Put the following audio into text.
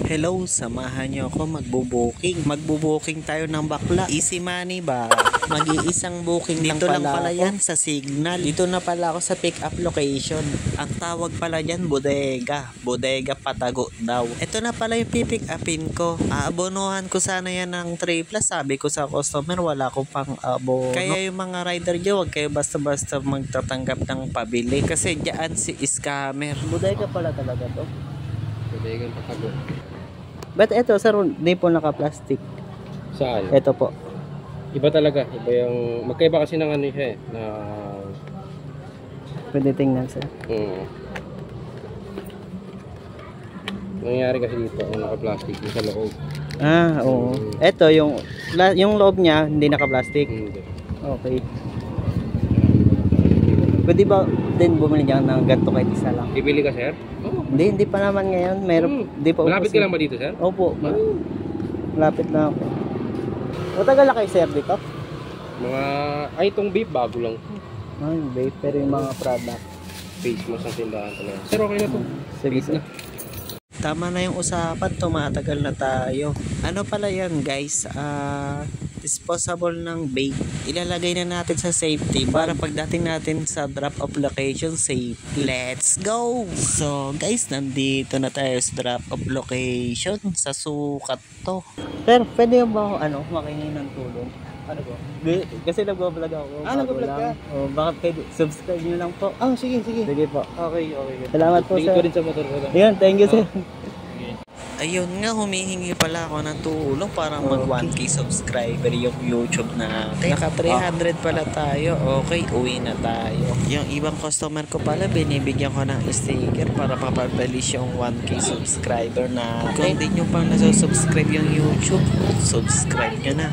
Hello, samahan niyo ako magbo-booking. Magbo-booking tayo ng bakla. Easy money ba? Mag-iisang booking dito lang pala yan sa Signal. Dito na pala ako sa pick up location. Ang tawag pala dyan, bodega. Bodega Patago daw. Ito na pala yung pipick upin ko. Aabonohan ko sana yan ng 3 plus. Sabi ko sa customer, wala ko pang abono. Kaya yung mga rider dyan, huwag kayo basta-basta magtatanggap ng pabili. Kasi dyan si scammer. Bodega pala talaga to. Bodegang Patago. But eto sir, hindi po naka-plastic. Saan? Eto po. Iba talaga. Iba yung... Magkaiba kasi ng ano siya eh. Na... Pwede tingnan sir. Nangyari kasi dito, ang naka-plastic yung sa loob. Oo. Eto yung loob niya hindi naka-plastic. Hindi. Okay. Pwede ba din bumili niya ng ganito kahit isa lang? Bibili ka, sir? Oo. Hindi pa naman ngayon. Meron, hindi pa. Malapit ka lang ba dito, sir? Opo. Malapit na ako. Matagal na kayo sir dito? Mga... Ay, itong vape, bago lang. Ay, vape. Pero yung mga product. Face mask ang tindahan talaga. Sir, okay na to. Sige Vape sir. na. Tama na yung usapan, tumatagal na tayo. Ano pala yan guys, disposable ng vape. Ilalagay na natin sa safety para pagdating natin sa drop off location, safety. Let's go! So guys, nandito na tayo sa drop off location, sa sukat to. Pero pwede ba ako makingi ng tulong? Ano po? Kasi nag-vlog ako. Nag-vlog ka? O, baka pwede, subscribe nyo lang po. Sige. Sige po. Okay. Salamat po Tingin sir. ko rin sa motor ko. Ayun, thank you sir. Ayun nga, humihingi pala ako ng tulong para mag 1K subscriber yung YouTube natin. Naka 300 pala tayo. Okay, uwi na tayo. Yung ibang customer ko pala, binibigyan ko ng sticker para mapabilis yung 1K subscriber natin. Kung hindi nyo pang nasusubscribe yung YouTube, subscribe nyo na.